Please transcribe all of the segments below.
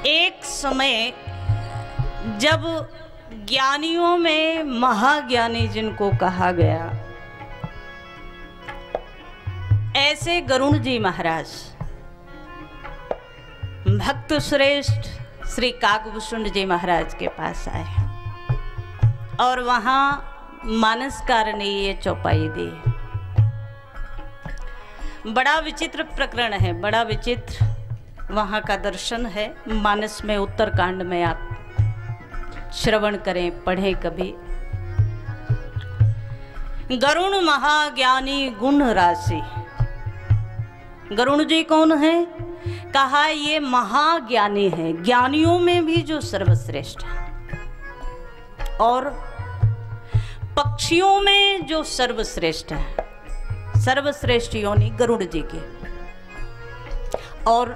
एक समय जब ज्ञानियों में महाज्ञानी जिनको कहा गया, ऐसे गरुण जी महाराज भक्त श्रेष्ठ श्री काकभूषण जी महाराज के पास आए और वहां मानसकार ने ये चौपाई दी। बड़ा विचित्र प्रकरण है, बड़ा विचित्र वहाँ का दर्शन है। मानस में उत्तरकांड में आप श्रवण करें, पढ़ें कभी। गरुण महाज्ञानी गुण राशि। गरुण जी कौन है? कहा ये महाज्ञानी है, ज्ञानियों में भी जो सर्वश्रेष्ठ है, और पक्षियों में जो सर्वश्रेष्ठ है। सर्वश्रेष्ठ योनि गरुड़ जी की। और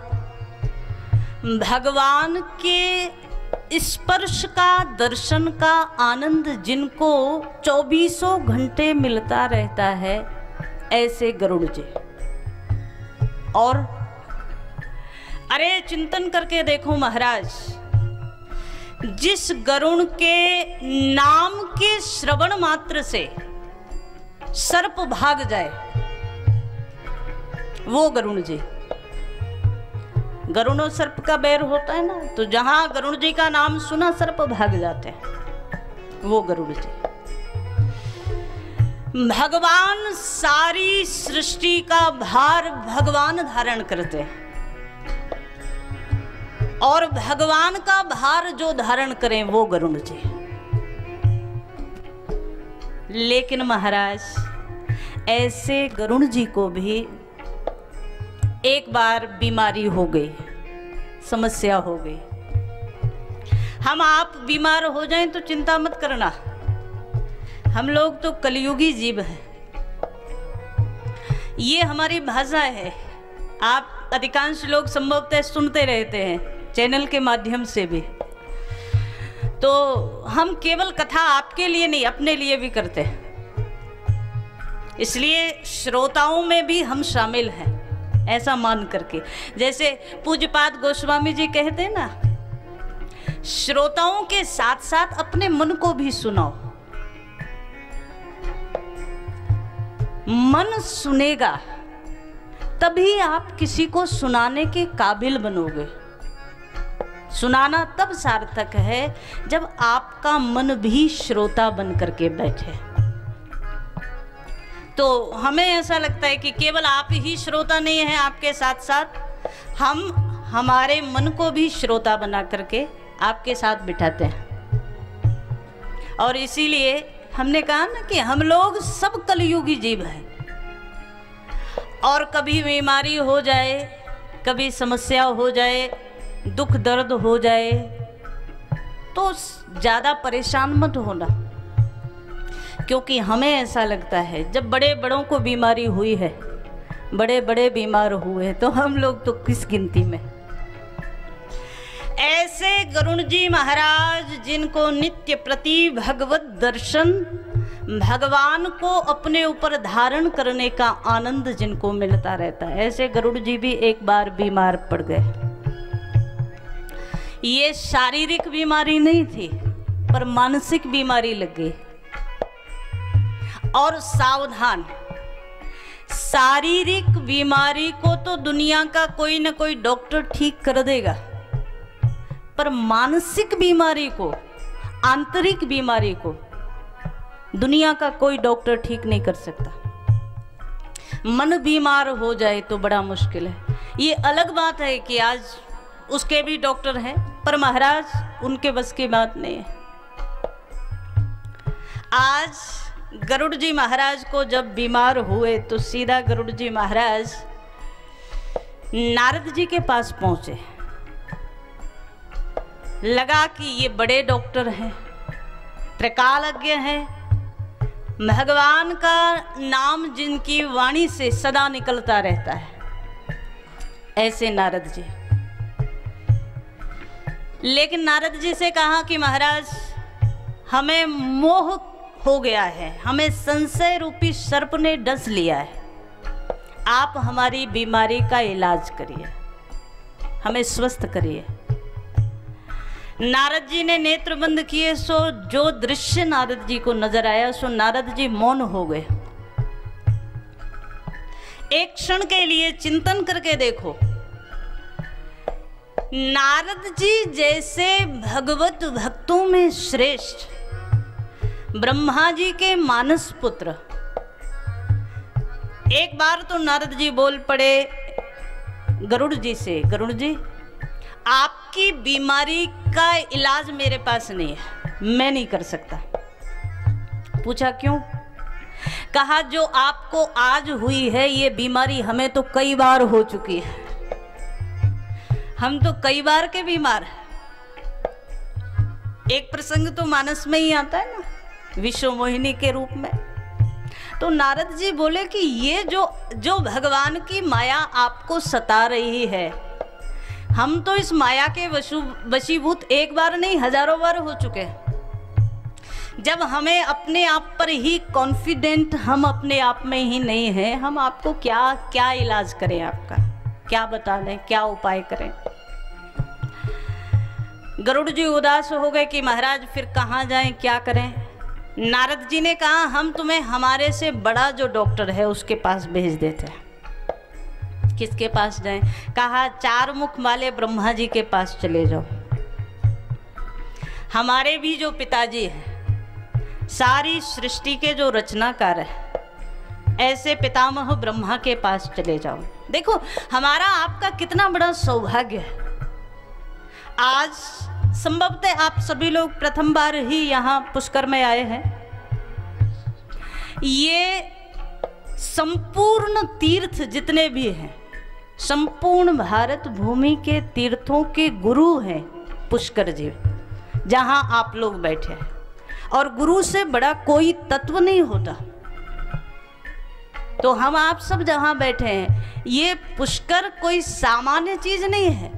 भगवान के स्पर्श का, दर्शन का आनंद जिनको 24 घंटे मिलता रहता है, ऐसे गरुड़ जी। और अरे चिंतन करके देखो महाराज, जिस गरुण के नाम के श्रवण मात्र से सर्प भाग जाए, वो गरुण जी। गरुण और सर्प का बैर होता है ना, तो जहां गरुण जी का नाम सुना सर्प भाग जाते हैं, वो गरुड़ जी। भगवान सारी सृष्टि का भार भगवान धारण करते हैं, और भगवान का भार जो धारण करें वो गरुड़ जी। लेकिन महाराज ऐसे गरुड़ जी को भी एक बार बीमारी हो गई, समस्या हो गई। हम आप बीमार हो जाएं तो चिंता मत करना, हम लोग तो कलियुगी जीव हैं। ये हमारी भाषा है, आप अधिकांश लोग संभवतः सुनते रहते हैं चैनल के माध्यम से भी। तो हम केवल कथा आपके लिए नहीं, अपने लिए भी करते हैं, इसलिए श्रोताओं में भी हम शामिल हैं, ऐसा मान करके। जैसे पूज्यपाद गोस्वामी जी कहते हैं ना, श्रोताओं के साथ साथ अपने मन को भी सुनाओ। मन सुनेगा तभी आप किसी को सुनाने के काबिल बनोगे। सुनाना तब सार्थक है जब आपका मन भी श्रोता बन करके बैठे। तो हमें ऐसा लगता है कि केवल आप ही श्रोता नहीं हैं, आपके साथ साथ हम हमारे मन को भी श्रोता बना करके आपके साथ बिठाते हैं। और इसीलिए हमने कहा ना कि हम लोग सब कलियुगी जीव हैं, और कभी बीमारी हो जाए, कभी समस्या हो जाए, दुख दर्द हो जाए, तो ज़्यादा परेशान मत होना। क्योंकि हमें ऐसा लगता है जब बड़े बड़ों को बीमारी हुई है, बड़े बड़े बीमार हुए, तो हम लोग तो किस गिनती में। ऐसे गरुण जी महाराज जिनको नित्य प्रति भगवत दर्शन, भगवान को अपने ऊपर धारण करने का आनंद जिनको मिलता रहता है, ऐसे गरुड़ जी भी एक बार बीमार पड़ गए। ये शारीरिक बीमारी नहीं थी, पर मानसिक बीमारी लग गई। और सावधान, शारीरिक बीमारी को तो दुनिया का कोई ना कोई डॉक्टर ठीक कर देगा, पर मानसिक बीमारी को, आंतरिक बीमारी को दुनिया का कोई डॉक्टर ठीक नहीं कर सकता। मन बीमार हो जाए तो बड़ा मुश्किल है। ये अलग बात है कि आज उसके भी डॉक्टर हैं, पर महाराज उनके बस की बात नहीं है। आज गरुड़ जी महाराज को जब बीमार हुए तो सीधा गरुड़ जी महाराज नारद जी के पास पहुंचे। लगा कि ये बड़े डॉक्टर हैं, त्रिकालज्ञ हैं, भगवान का नाम जिनकी वाणी से सदा निकलता रहता है, ऐसे नारद जी। लेकिन नारद जी से कहा कि महाराज हमें मोह हो गया है, हमें संशय रूपी सर्प ने डस लिया है, आप हमारी बीमारी का इलाज करिए, हमें स्वस्थ करिए। नारद जी ने नेत्र बंद किए, सो जो दृश्य नारद जी को नजर आया सो नारद जी मौन हो गए। एक क्षण के लिए चिंतन करके देखो, नारद जी जैसे भगवत भक्तों में श्रेष्ठ, ब्रह्मा जी के मानस पुत्र, एक बार तो नारद जी बोल पड़े गरुड़ जी से, गरुड़ जी आपकी बीमारी का इलाज मेरे पास नहीं है, मैं नहीं कर सकता। पूछा क्यों? कहा जो आपको आज हुई है ये बीमारी हमें तो कई बार हो चुकी है, हम तो कई बार के बीमार हैं। एक प्रसंग तो मानस में ही आता है ना, विश्व मोहिनी के रूप में। तो नारद जी बोले कि ये जो भगवान की माया आपको सता रही है, हम तो इस माया के वशीभूत एक बार नहीं हजारों बार हो चुके हैं। जब हमें अपने आप पर ही कॉन्फिडेंट हम अपने आप में ही नहीं है, हम आपको क्या क्या इलाज करें, आपका क्या बता दें, क्या उपाय करें। गरुड़ जी उदास हो गए कि महाराज फिर कहाँ जाएं, क्या करें। नारद जी ने कहा हम तुम्हें हमारे से बड़ा जो डॉक्टर है उसके पास भेज देते हैं। किसके पास जाएं? कहा चार मुख वाले ब्रह्मा जी के पास चले जाओ। हमारे भी जो पिताजी हैं, सारी सृष्टि के जो रचनाकार है, ऐसे पितामह ब्रह्मा के पास चले जाओ। देखो हमारा आपका कितना बड़ा सौभाग्य है। आज संभवतः आप सभी लोग प्रथम बार ही यहाँ पुष्कर में आए हैं। ये संपूर्ण तीर्थ जितने भी हैं, संपूर्ण भारत भूमि के तीर्थों के गुरु हैं पुष्कर जी, जहाँ आप लोग बैठे हैं। और गुरु से बड़ा कोई तत्व नहीं होता। तो हम आप सब जहाँ बैठे हैं, ये पुष्कर कोई सामान्य चीज नहीं है।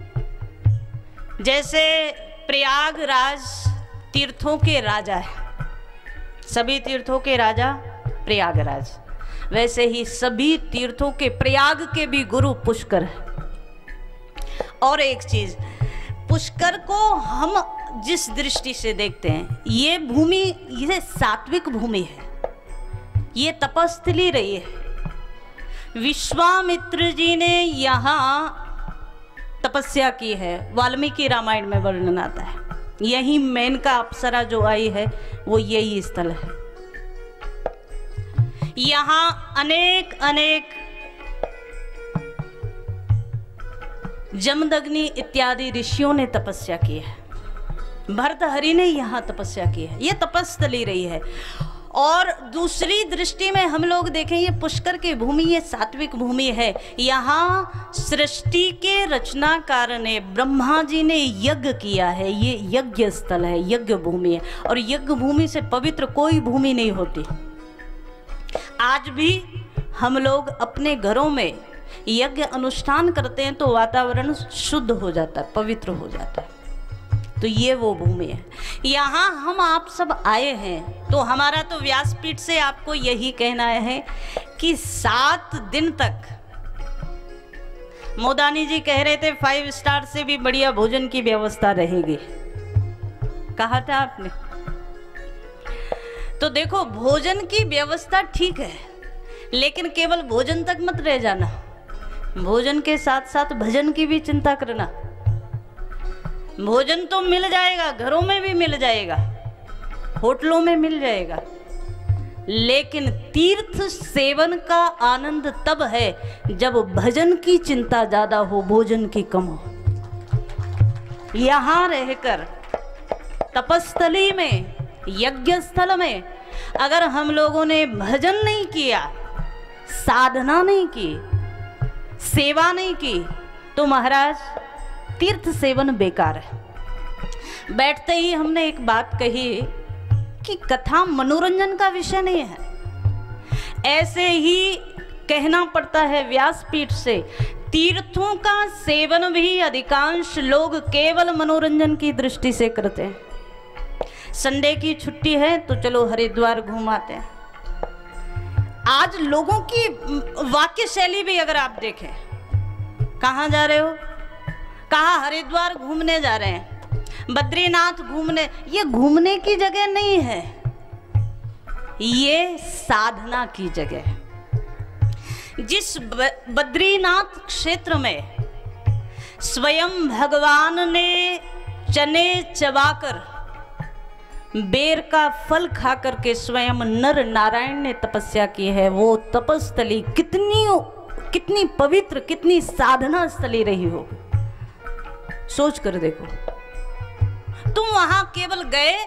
जैसे प्रयागराज तीर्थों के राजा है, सभी तीर्थों के राजा प्रयागराज, वैसे ही सभी तीर्थों के, प्रयाग के भी गुरु पुष्कर है। और एक चीज, पुष्कर को हम जिस दृष्टि से देखते हैं, ये भूमि ये सात्विक भूमि है, ये तपस्थली रही है। विश्वामित्र जी ने यहाँ तपस्या की है, वाल्मीकि रामायण में वर्णन आता है। यही मेनका अप्सरा जो आई है वो यही स्थल है। यहाँ अनेक अनेक जमदग्नि इत्यादि ऋषियों ने तपस्या की है। भर्तहरि ने यहाँ तपस्या की है, ये तपस्थली रही है। और दूसरी दृष्टि में हम लोग देखें, ये पुष्कर की भूमि, ये सात्विक भूमि है। यहाँ सृष्टि के रचनाकार ने, ब्रह्मा जी ने यज्ञ किया है, ये यज्ञ स्थल है, यज्ञ भूमि है। और यज्ञ भूमि से पवित्र कोई भूमि नहीं होती। आज भी हम लोग अपने घरों में यज्ञ अनुष्ठान करते हैं तो वातावरण शुद्ध हो जाता है, पवित्र हो जाता है। तो ये वो भूमि है। यहाँ हम आप सब आए हैं तो हमारा तो व्यासपीठ से आपको यही कहना है कि 7 दिन तक, मोदानी जी कह रहे थे 5 स्टार से भी बढ़िया भोजन की व्यवस्था रहेगी, कहा था आपने। तो देखो भोजन की व्यवस्था ठीक है, लेकिन केवल भोजन तक मत रह जाना, भोजन के साथ साथ भजन की भी चिंता करना। भोजन तो मिल जाएगा, घरों में भी मिल जाएगा, होटलों में मिल जाएगा, लेकिन तीर्थ सेवन का आनंद तब है जब भजन की चिंता ज्यादा हो, भोजन की कम हो। यहाँ रहकर तपस्थली में, यज्ञ स्थल में अगर हम लोगों ने भजन नहीं किया, साधना नहीं की, सेवा नहीं की, तो महाराज तीर्थ सेवन बेकार है। बैठते ही हमने एक बात कही कि कथा मनोरंजन का विषय नहीं है। ऐसे ही कहना पड़ता है व्यासपीठ से, तीर्थों का सेवन भी अधिकांश लोग केवल मनोरंजन की दृष्टि से करते हैं। संडे की छुट्टी है तो चलो हरिद्वार घूमाते हैं। आज लोगों की वाक्य शैली भी अगर आप देखें, कहाँ जा रहे हो, कहा हरिद्वार घूमने जा रहे हैं, बद्रीनाथ घूमने, ये घूमने की जगह नहीं है, ये साधना की जगह है। जिस बद्रीनाथ क्षेत्र में स्वयं भगवान ने चने चबाकर बेर का फल खा करके स्वयं नर नारायण ने तपस्या की है, वो तपस्थली कितनी पवित्र, कितनी साधना स्थली रही होगी, सोच कर देखो। तुम वहां केवल गए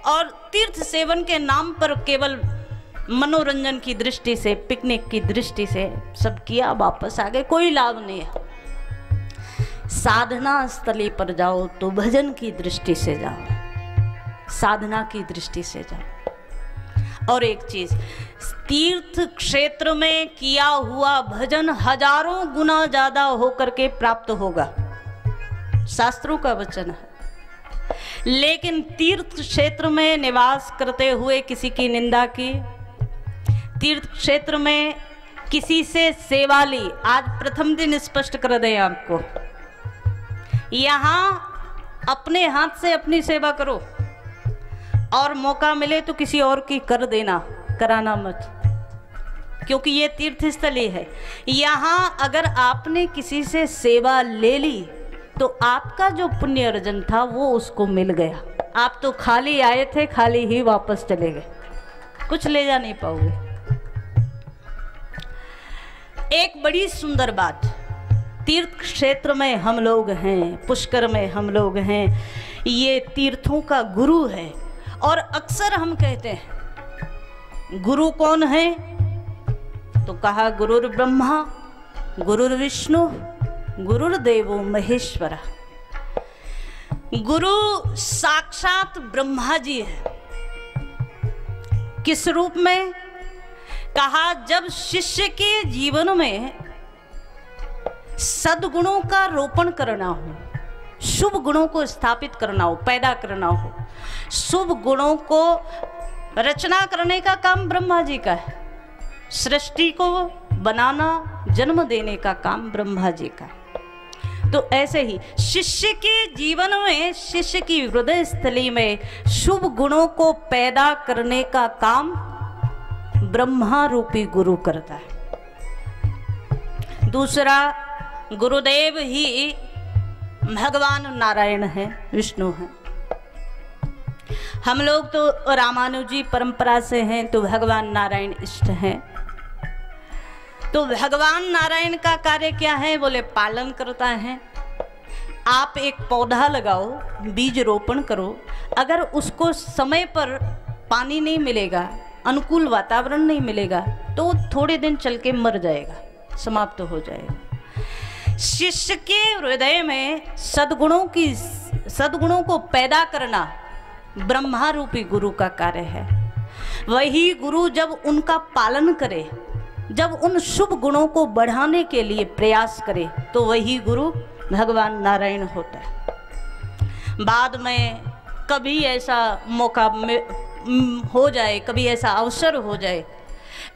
और तीर्थ सेवन के नाम पर केवल मनोरंजन की दृष्टि से, पिकनिक की दृष्टि से सब किया, वापस आ गए, कोई लाभ नहीं है। साधना स्थली पर जाओ तो भजन की दृष्टि से जाओ, साधना की दृष्टि से जाओ। और एक चीज, तीर्थ क्षेत्र में किया हुआ भजन हजारों गुना ज्यादा होकर के प्राप्त होगा, शास्त्रों का वचन है। लेकिन तीर्थ क्षेत्र में निवास करते हुए किसी की निंदा की, तीर्थ क्षेत्र में किसी से सेवा ली, आज प्रथम दिन स्पष्ट कर दें आपको, यहां अपने हाथ से अपनी सेवा करो और मौका मिले तो किसी और की कर देना, कराना मत, क्योंकि ये तीर्थ स्थली है। यहां अगर आपने किसी से सेवा ले ली तो आपका जो पुण्य अर्जन था वो उसको मिल गया। आप तो खाली आए थे, खाली ही वापस चले गए, कुछ ले जा नहीं पाओगे। एक बड़ी सुंदर बात, तीर्थ क्षेत्र में हम लोग हैं, पुष्कर में हम लोग हैं, ये तीर्थों का गुरु है। और अक्सर हम कहते हैं गुरु कौन है, तो कहा गुरुर ब्रह्मा गुरुर विष्णु गुरुर्देवो महेश्वरा। गुरु साक्षात ब्रह्मा जी है। किस रूप में? कहा जब शिष्य के जीवन में सद्गुणों का रोपण करना हो, शुभ गुणों को स्थापित करना हो, पैदा करना हो, शुभ गुणों को रचना करने का काम ब्रह्मा जी का है, सृष्टि को बनाना, जन्म देने का काम ब्रह्मा जी का। तो ऐसे ही शिष्य के जीवन में, शिष्य की हृदय स्थली में शुभ गुणों को पैदा करने का काम ब्रह्मा रूपी गुरु करता है। दूसरा, गुरुदेव ही भगवान नारायण है, विष्णु है। हम लोग तो रामानुजी परंपरा से हैं, तो भगवान नारायण इष्ट हैं। तो भगवान नारायण का कार्य क्या है? बोले पालन करता है। आप एक पौधा लगाओ, बीज रोपण करो, अगर उसको समय पर पानी नहीं मिलेगा, अनुकूल वातावरण नहीं मिलेगा, तो थोड़े दिन चल के मर जाएगा, समाप्त हो जाएगा। शिष्य के हृदय में सद्गुणों को पैदा करना ब्रह्मा रूपी गुरु का कार्य है। वही गुरु जब उनका पालन करे, जब उन शुभ गुणों को बढ़ाने के लिए प्रयास करे, तो वही गुरु भगवान नारायण होता है। बाद में कभी ऐसा मौका हो जाए, कभी ऐसा अवसर हो जाए,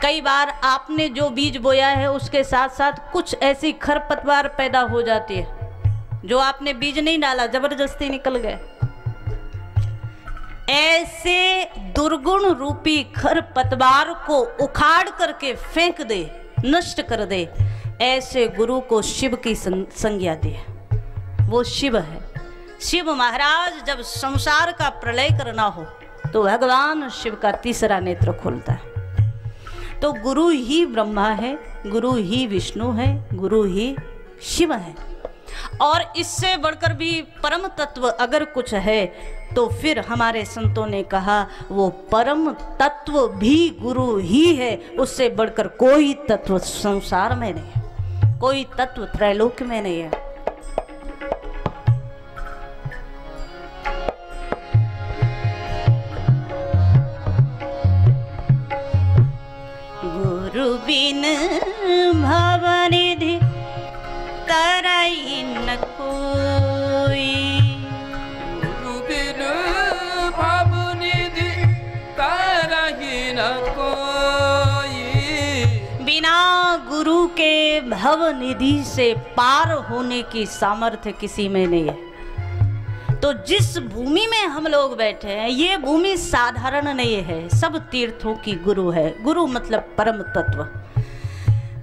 कई बार आपने जो बीज बोया है उसके साथ साथ कुछ ऐसी खरपतवार पैदा हो जाती है, जो आपने बीज नहीं डाला, जबरदस्ती निकल गए। ऐसे दुर्गुण रूपी खरपतवार को उखाड़ करके फेंक दे, नष्ट कर दे, ऐसे गुरु को शिव की संज्ञा दे। वो शिव है। शिव महाराज जब संसार का प्रलय करना हो तो भगवान शिव का तीसरा नेत्र खोलता है। तो गुरु ही ब्रह्मा है, गुरु ही विष्णु है, गुरु ही शिव है। और इससे बढ़कर भी परम तत्व अगर कुछ है तो फिर हमारे संतों ने कहा वो परम तत्व भी गुरु ही है, उससे बढ़कर कोई तत्व संसार में नहीं है, कोई तत्व त्रैलोक्य में नहीं है। गुरु बिन भवनिधि तरई न कोई, गुरु बिन भवनिधि तरई न कोई। बिना गुरु के भव निधि से पार होने की सामर्थ्य किसी में नहीं है। तो जिस भूमि में हम लोग बैठे हैं, ये भूमि साधारण नहीं है, सब तीर्थों की गुरु है। गुरु मतलब परम तत्व,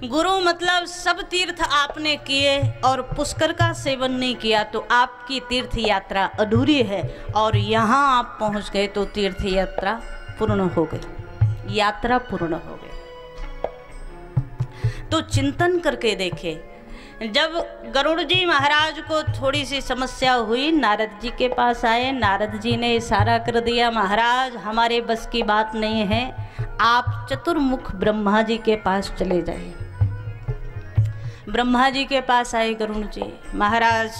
गुरु मतलब सब तीर्थ आपने किए और पुष्कर का सेवन नहीं किया तो आपकी तीर्थ यात्रा अधूरी है, और यहाँ आप पहुँच गए तो तीर्थ यात्रा पूर्ण हो गई, यात्रा पूर्ण हो गई। तो चिंतन करके देखे, जब गरुड़ जी महाराज को थोड़ी सी समस्या हुई, नारद जी के पास आए। नारद जी ने इशारा कर दिया, महाराज हमारे बस की बात नहीं है, आप चतुर्मुख ब्रह्मा जी के पास चले जाइए। ब्रह्मा जी के पास आए गरुड़ जी, महाराज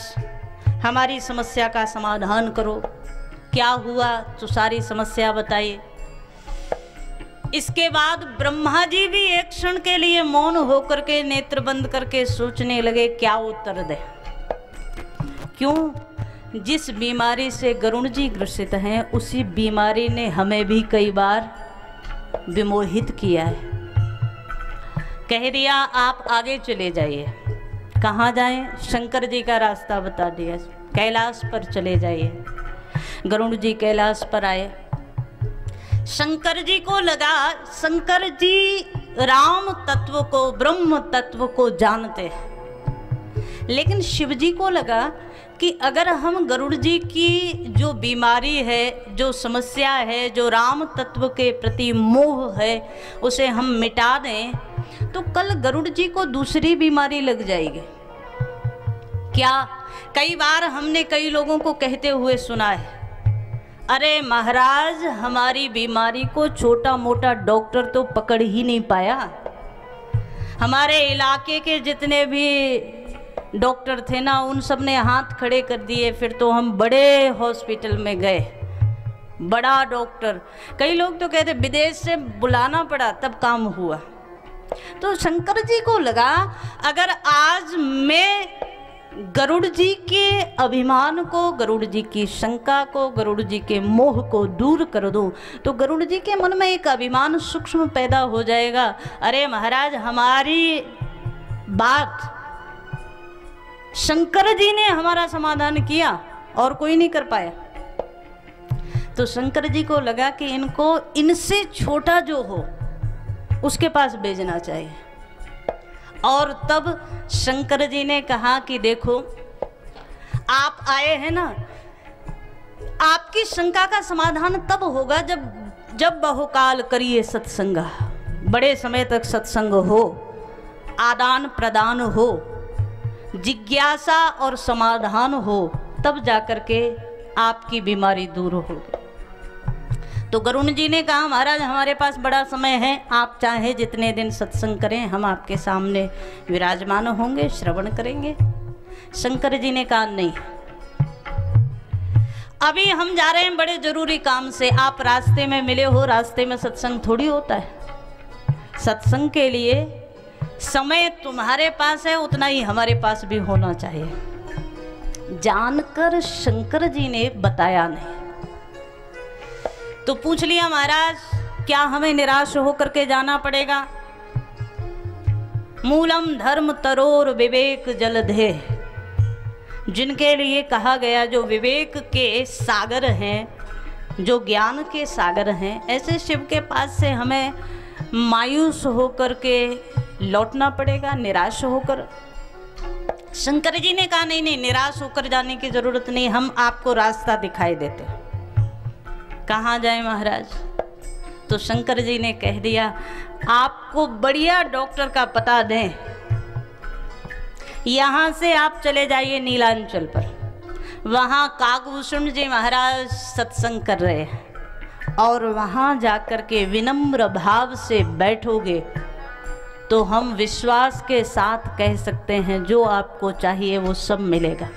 हमारी समस्या का समाधान करो, क्या हुआ तो सारी समस्या बताइए। इसके बाद ब्रह्मा जी भी एक क्षण के लिए मौन होकर के नेत्र बंद करके सोचने लगे क्या उत्तर दे। क्यों? जिस बीमारी से गरुड़ जी ग्रसित हैं उसी बीमारी ने हमें भी कई बार विमोहित किया है। कह दिया आप आगे चले जाइए। कहाँ जाएं? शंकर जी का रास्ता बता दिया, कैलाश पर चले जाइए। गरुड़ जी कैलाश पर आए। शंकर जी को लगा, शंकर जी राम तत्व को, ब्रह्म तत्व को जानते हैं, लेकिन शिव जी को लगा कि अगर हम गरुड़ जी की जो बीमारी है, जो समस्या है, जो राम तत्व के प्रति मोह है, उसे हम मिटा दें तो कल गरुड़ जी को दूसरी बीमारी लग जाएगी। क्या? कई बार हमने कई लोगों को कहते हुए सुना है, अरे महाराज हमारी बीमारी को छोटा मोटा डॉक्टर तो पकड़ ही नहीं पाया, हमारे इलाके के जितने भी डॉक्टर थे ना उन सब ने हाथ खड़े कर दिए, फिर तो हम बड़े हॉस्पिटल में गए, बड़ा डॉक्टर। कई लोग तो कहते विदेश से बुलाना पड़ा तब काम हुआ। तो शंकर जी को लगा अगर आज मैं गरुड़ जी के अभिमान को, गरुड़ जी की शंका को, गरुड़ जी के मोह को दूर कर दूं तो गरुड़ जी के मन में एक अभिमान सूक्ष्म पैदा हो जाएगा, अरे महाराज हमारी बात शंकर जी ने हमारा समाधान किया और कोई नहीं कर पाया। तो शंकर जी को लगा कि इनको इनसे छोटा जो हो उसके पास भेजना चाहिए। और तब शंकर जी ने कहा कि देखो आप आए हैं ना, आपकी शंका का समाधान तब होगा जब बहुकाल करिए सत्संग, बड़े समय तक सत्संग हो, आदान प्रदान हो, जिज्ञासा और समाधान हो, तब जाकर के आपकी बीमारी दूर होगी। तो गरुड़ जी ने कहा महाराज हमारे पास बड़ा समय है, आप चाहे जितने दिन सत्संग करें हम आपके सामने विराजमान होंगे, श्रवण करेंगे। शंकर जी ने कहा नहीं, अभी हम जा रहे हैं बड़े जरूरी काम से, आप रास्ते में मिले हो, रास्ते में सत्संग थोड़ी होता है। सत्संग के लिए समय तुम्हारे पास है उतना ही हमारे पास भी होना चाहिए। जानकर शंकर जी ने बताया नहीं। तो पूछ लिया महाराज क्या हमें निराश होकर के जाना पड़ेगा? मूलम धर्म तरोर विवेक जलधे, जिनके लिए कहा गया जो विवेक के सागर हैं, जो ज्ञान के सागर हैं, ऐसे शिव के पास से हमें मायूस होकर के लौटना पड़ेगा, निराश होकर। शंकर जी ने कहा नहीं नहीं, निराश होकर जाने की जरूरत नहीं, हम आपको रास्ता दिखाई देते। कहाँ जाए महाराज? तो शंकर जी ने कह दिया आपको बढ़िया डॉक्टर का पता दें, यहाँ से आप चले जाइए नीलांचल पर, वहाँ काकभूषण जी महाराज सत्संग कर रहे हैं, और वहाँ जाकर के विनम्र भाव से बैठोगे तो हम विश्वास के साथ कह सकते हैं जो आपको चाहिए वो सब मिलेगा।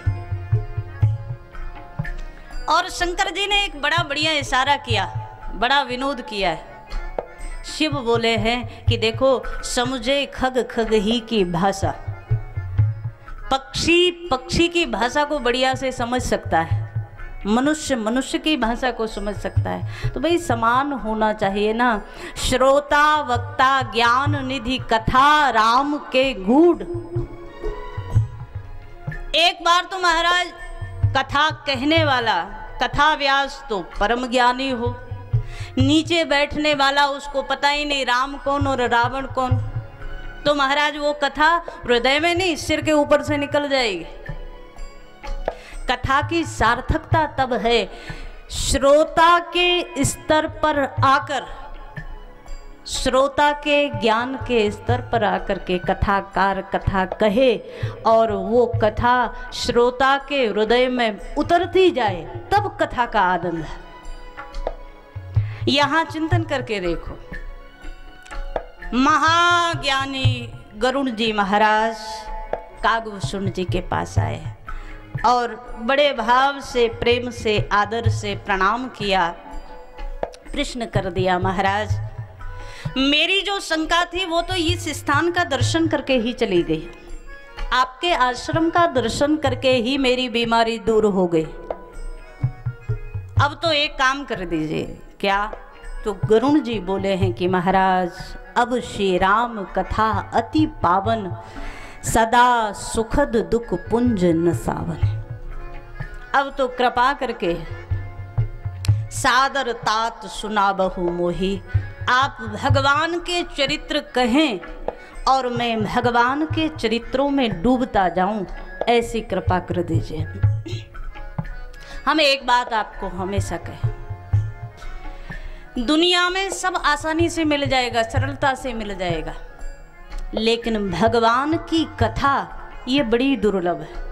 और शंकर जी ने एक बड़ा बढ़िया इशारा किया, बड़ा विनोद किया है। शिव बोले हैं कि देखो समझे खग खग ही की भाषा, पक्षी पक्षी की भाषा को बढ़िया से समझ सकता है, मनुष्य मनुष्य की भाषा को समझ सकता है, तो भाई समान होना चाहिए ना। श्रोता वक्ता ज्ञान निधि कथा राम के गूढ़। एक बार तो महाराज कथा कहने वाला, कथा व्यास तो परम ज्ञानी हो, नीचे बैठने वाला उसको पता ही नहीं राम कौन और रावण कौन, तो महाराज वो कथा हृदय में नहीं सिर के ऊपर से निकल जाएगी। कथा की सार्थकता तब है श्रोता के स्तर पर आकर, श्रोता के ज्ञान के स्तर पर आकर के कथाकार कथा कहे और वो कथा श्रोता के हृदय में उतरती जाए, तब कथा का आनंद है। यहां चिंतन करके देखो, महाज्ञानी गरुण जी महाराज कागभूषण जी के पास आए और बड़े भाव से, प्रेम से, आदर से प्रणाम किया, प्रश्न कर दिया, महाराज मेरी जो शंका थी वो तो इस स्थान का दर्शन करके ही चली गई, आपके आश्रम का दर्शन करके ही मेरी बीमारी दूर हो गई। अब तो एक काम कर दीजिए। क्या? तो गरुण जी बोले हैं कि महाराज अब श्री राम कथा अति पावन, सदा सुखद दुख पुंज न सावन। अब तो कृपा करके सादर तात सुना बहु मोही, आप भगवान के चरित्र कहें और मैं भगवान के चरित्रों में डूबता जाऊं, ऐसी कृपा कर दीजिए। हम एक बात आपको हमेशा कहें, दुनिया में सब आसानी से मिल जाएगा, सरलता से मिल जाएगा, लेकिन भगवान की कथा ये बड़ी दुर्लभ है।